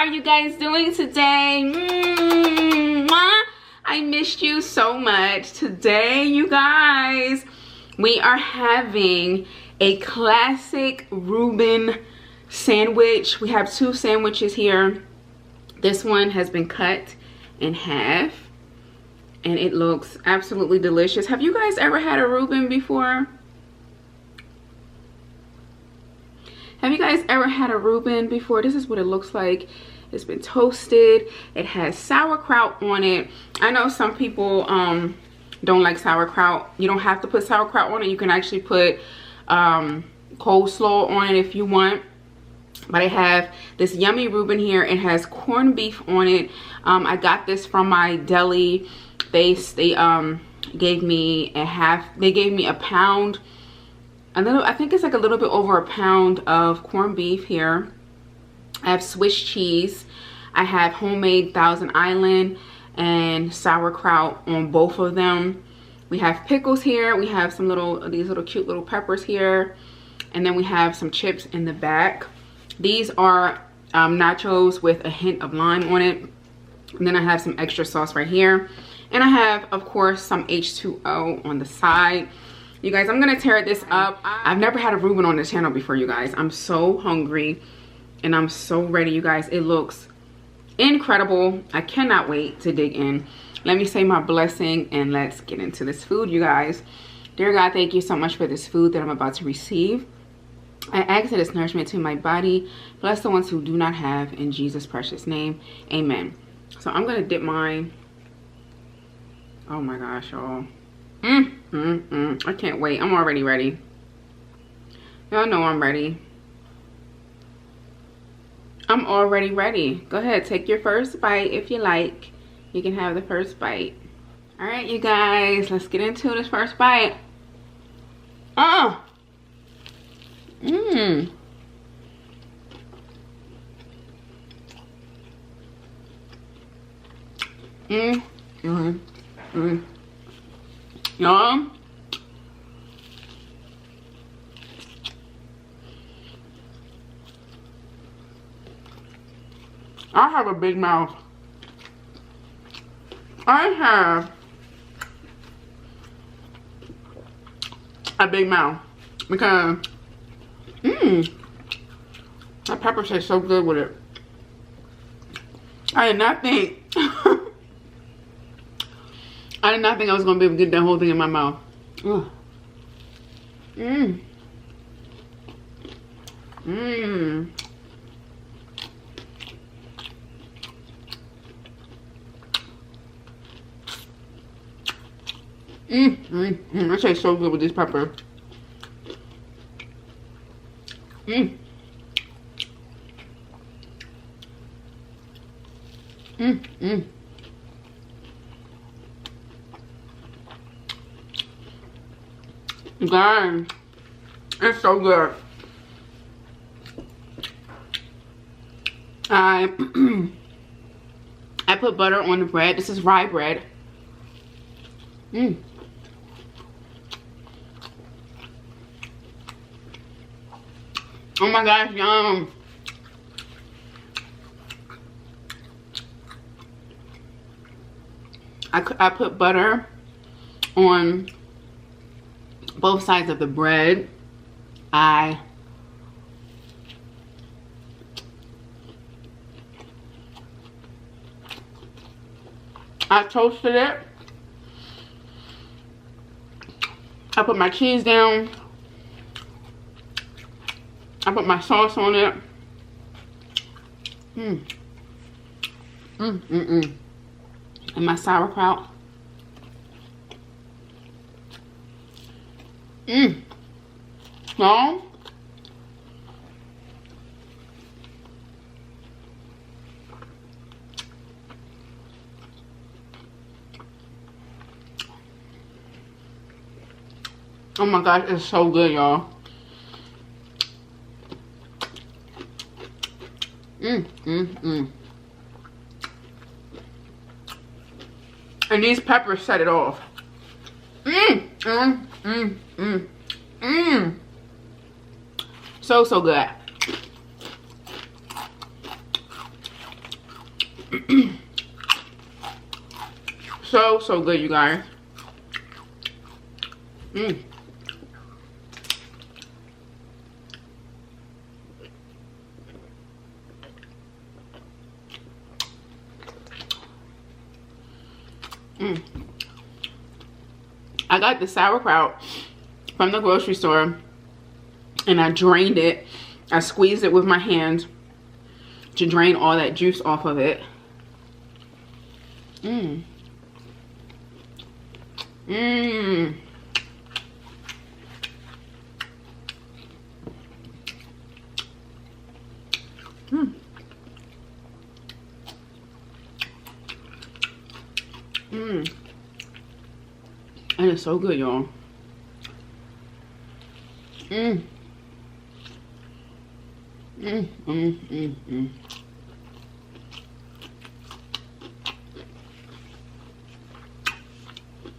are you guys doing today? I missed you so much. Today, you guys, we are having a classic Reuben sandwich. We have two sandwiches here. This one has been cut in half and it looks absolutely delicious. Have you guys ever had a Reuben before? Have you guys ever had a Reuben before? This is what it looks like. It's been toasted. It has sauerkraut on it. I know some people don't like sauerkraut. You don't have to put sauerkraut on it. You can actually put coleslaw on it if you want. But I have this yummy Reuben here. It has corned beef on it. I got this from my deli. They gave me a pound. I think it's like a little bit over a pound of corned beef here. I have Swiss cheese. I have homemade Thousand Island and sauerkraut on both of them. We have pickles here. We have some these little cute little peppers here. And then we have some chips in the back. These are nachos with a hint of lime on it. And then I have some extra sauce right here. And I have, of course, some H2O on the side. You guys, I'm gonna tear this up. I've never had a Reuben on the channel before, you guys. I'm so hungry and I'm so ready, you guys. It looks incredible. I cannot wait to dig in. Let me say my blessing and let's get into this food, you guys. Dear God, thank you so much for this food that I'm about to receive. I ask that it's nourishment to my body. Bless the ones who do not have, in Jesus' precious name. Amen. So I'm gonna dip mine. Oh my gosh, y'all. I can't wait. I'm already ready. Y'all know I'm ready. I'm already ready. Go ahead, take your first bite if you like. You can have the first bite. All right, you guys, let's get into this first bite. Y'all, I have a big mouth. I have a big mouth because that pepper tastes so good with it. I did not think I was gonna be able to get that whole thing in my mouth. That tastes so good with this pepper. Guys, it's so good. I put butter on the bread. This is rye bread. Oh my gosh, yum. I put butter on both sides of the bread. I toasted it. I put my cheese down. I put my sauce on it. And my sauerkraut. So, oh my gosh, it's so good, y'all. And these peppers set it off. So good. So good, you guys. I got the sauerkraut from the grocery store and I drained it. I squeezed it with my hands to drain all that juice off of it. And it's so good, y'all.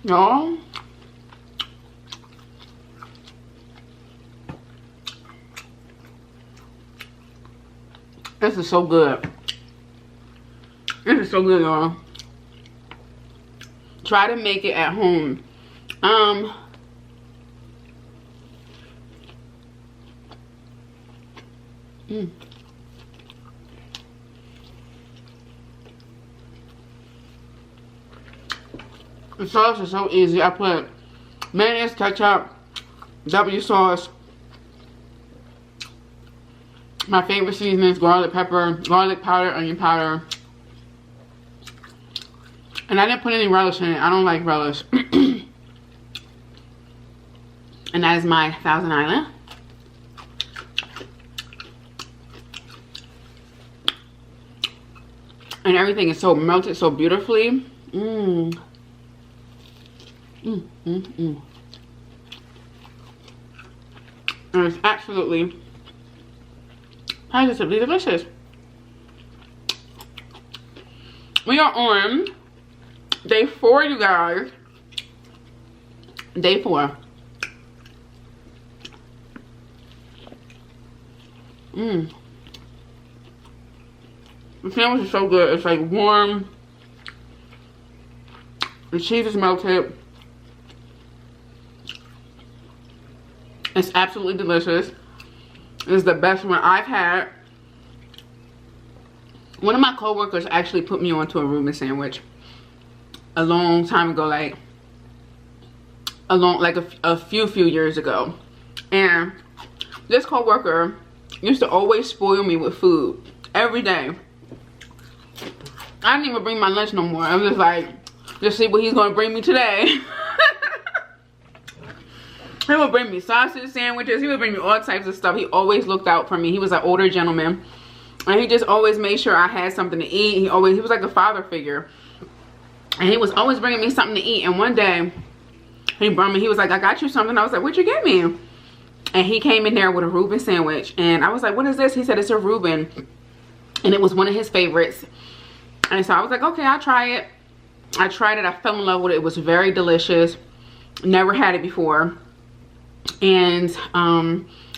Y'all, this is so good. This is so good, y'all. Try to make it at home. The sauce is so easy. I put mayonnaise, ketchup, W sauce. My favorite seasonings: garlic pepper, garlic powder, onion powder. And I didn't put any relish in it. I don't like relish. And that is my Thousand Island. And everything is so melted so beautifully. And it's absolutely positively delicious. We are on day 4, you guys. Day 4. The sandwich is so good. It's like warm. The cheese is melted. It's absolutely delicious. It's the best one I've had. One of my coworkers actually put me onto a Reuben sandwich a long time ago, like a few years ago. And this coworker used to always spoil me with food every day. I didn't even bring my lunch no more. I was just like, just see what he's gonna bring me today. He would bring me sausage sandwiches. He would bring me all types of stuff. He always looked out for me. He was an older gentleman, and he just always made sure I had something to eat. He was like a father figure, and he was always bringing me something to eat. And one day he brought me, he was like, I got you something. I was like, what'd you get me? And he came in there with a Reuben sandwich, and I was like, what is this? He said it's a Reuben, and it was one of his favorites. And so I was like, okay, I'll try it. I tried it. I fell in love with it. It was very delicious. Never had it before. And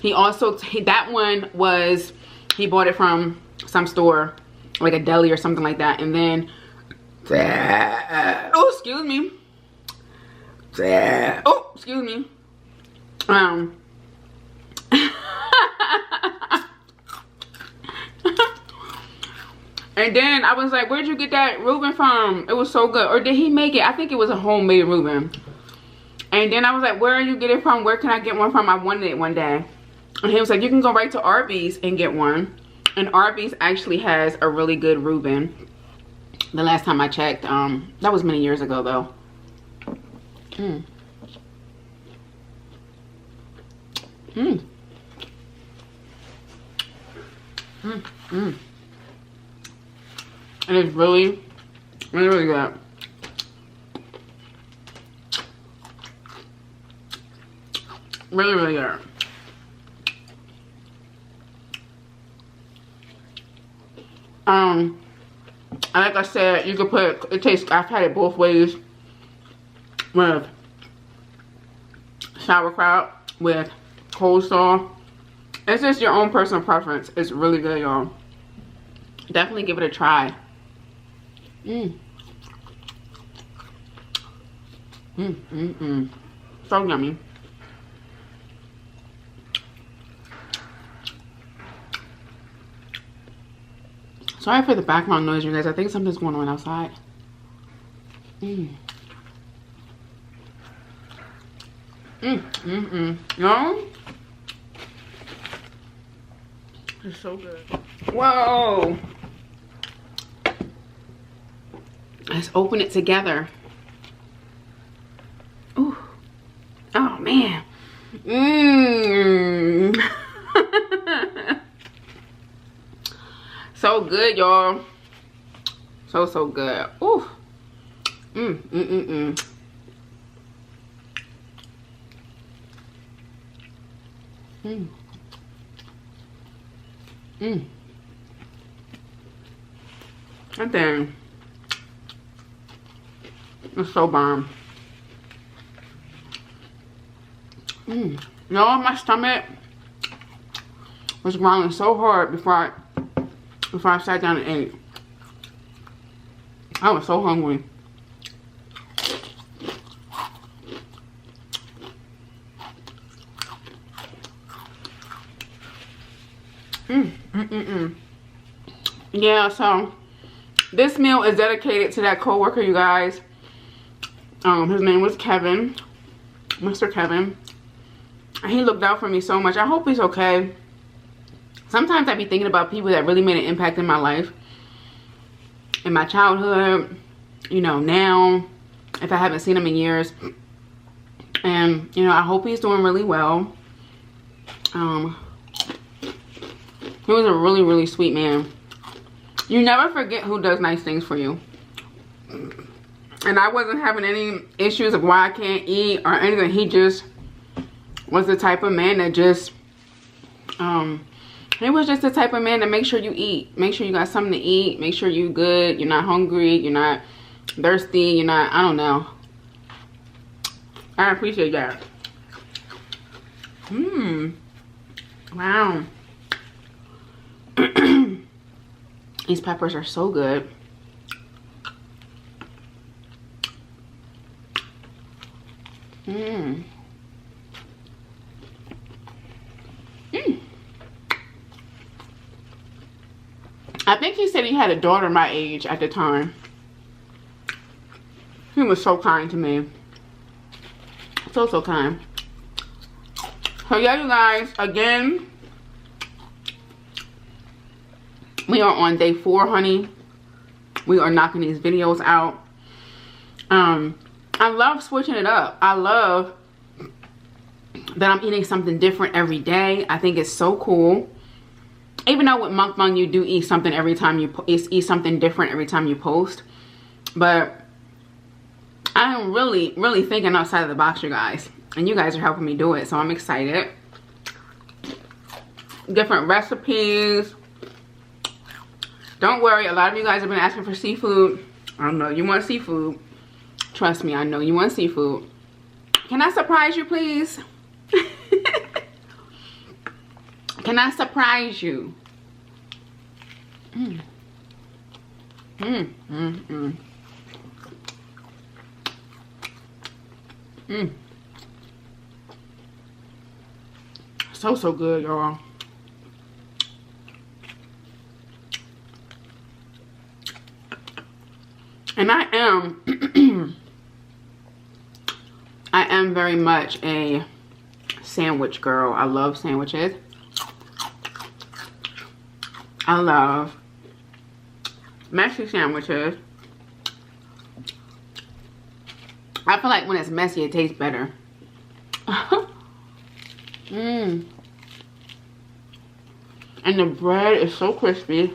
he also, that one was, he bought it from some store, like a deli or something like that. And then, oh, excuse me. Oh, excuse me. And then I was like, where'd you get that Reuben from? It was so good. Or did he make it? I think it was a homemade Reuben. And then I was like, where are you getting it from? Where can I get one from? I wanted it one day. And he was like, you can go right to Arby's and get one. And Arby's actually has a really good Reuben. The last time I checked, that was many years ago though. And it's really, really good. Really, really good. Like I said, you could put, it tastes, I've had it both ways, with sauerkraut, with coleslaw. It's just your own personal preference. It's really good, y'all. Definitely give it a try. Mmm. Mmm, mmm, mmm. So yummy. Sorry for the background noise, you guys. I think something's going on outside. Mmm. Mmm, mmm, mmm. No? It's so good. Whoa. Let's open it together. Ooh. Oh, man. Mmm. So good, y'all. So good. Ooh. Mmm, mmm, mmm, mmm. Mmm. Mmm. That thing is so bomb. Mmm. Y'all, my stomach was growling so hard before I sat down and ate. I was so hungry. Yeah, so this meal is dedicated to that coworker, you guys. His name was Kevin, Mr. Kevin. And he looked out for me so much. I hope he's okay. Sometimes I be thinking about people that really made an impact in my life, in my childhood, you know, now, if I haven't seen him in years. And, you know, I hope he's doing really well. He was a really, really sweet man. You never forget who does nice things for you. And I wasn't having any issues of why I can't eat or anything. He just was the type of man that just, he was just the type of man that make sure you eat. Make sure you got something to eat. Make sure you good. You're not hungry. You're not thirsty. You're not, I don't know. I appreciate that. Wow. These peppers are so good. I think he said he had a daughter my age at the time. He was so kind to me. So kind. So yeah, you guys, again, we are on day 4, honey. We are knocking these videos out. I love switching it up. I love that I'm eating something different every day. I think it's so cool. Even though with Mukbang you do eat something every time you eat something different every time you post, but I'm really thinking outside of the box, you guys, and you guys are helping me do it, so I'm excited. Different recipes. Don't worry, a lot of you guys have been asking for seafood. I know you want seafood. Trust me, I know you want seafood. Can I surprise you, please? Can I surprise you? So good, y'all. And I am very much a sandwich girl. I love sandwiches. I love messy sandwiches. I feel like when it's messy, it tastes better. And the bread is so crispy.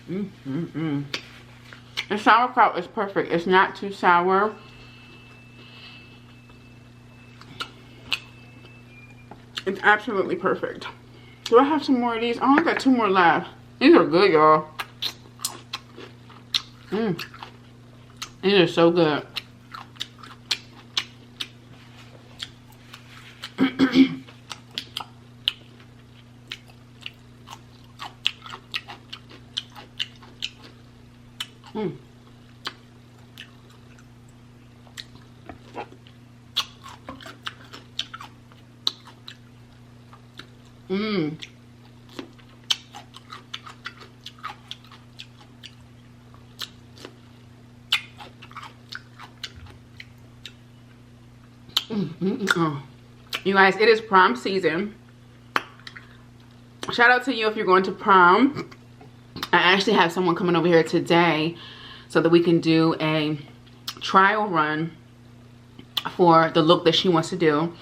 The sauerkraut is perfect. It's not too sour. It's absolutely perfect. Do I have some more of these? I only got 2 more left. These are good, y'all. These are so good. Mm. Mmm. Oh. You guys, it is prom season. Shout out to you if you're going to prom. I actually have someone coming over here today so that we can do a trial run for the look that she wants to do.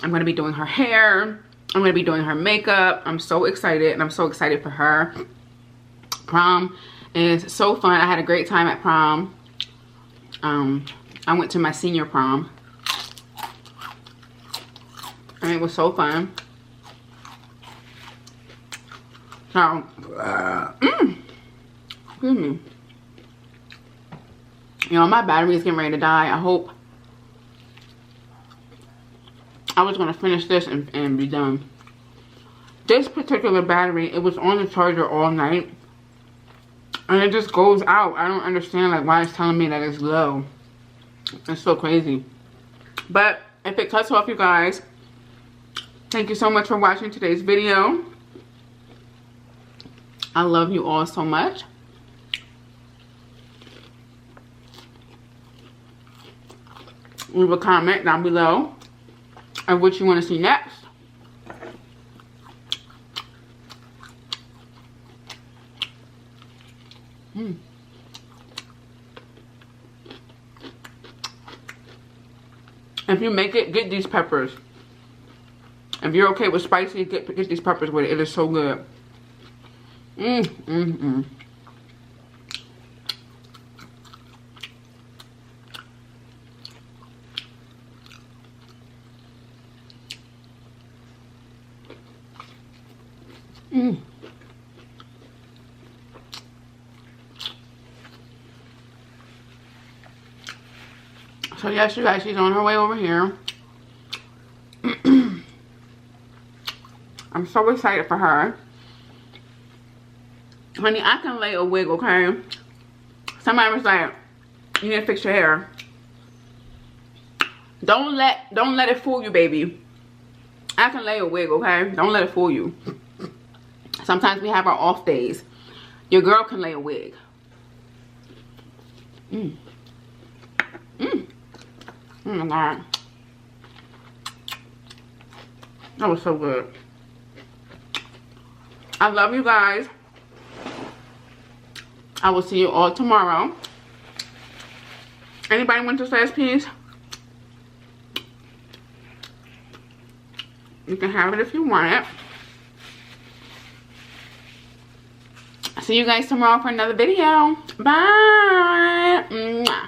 I'm going to be doing her hair. I'm going to be doing her makeup. I'm so excited, and I'm so excited for her. Prom is so fun. I had a great time at prom. I went to my senior prom, and it was so fun. So, excuse me. You know, my battery is getting ready to die. I hope. I was going to finish this and be done. This particular battery, it was on the charger all night. And it just goes out. I don't understand like why it's telling me that it's low. It's so crazy. But if it cuts off, you guys, thank you so much for watching today's video. I love you all so much. Leave a comment down below of what you want to see next. If you make it, get these peppers. If you're okay with spicy, get these peppers with it. It is so good. So yes, you guys, she's on her way over here. I'm so excited for her. Honey, I can lay a wig, okay? Somebody was like, you need to fix your hair. Don't let it fool you, baby. I can lay a wig, okay? Don't let it fool you. Sometimes we have our off days. Your girl can lay a wig. Oh my God. That was so good. I love you guys. I will see you all tomorrow. Anybody want to say his piece? You can have it if you want it. See you guys tomorrow for another video. Bye. Mwah.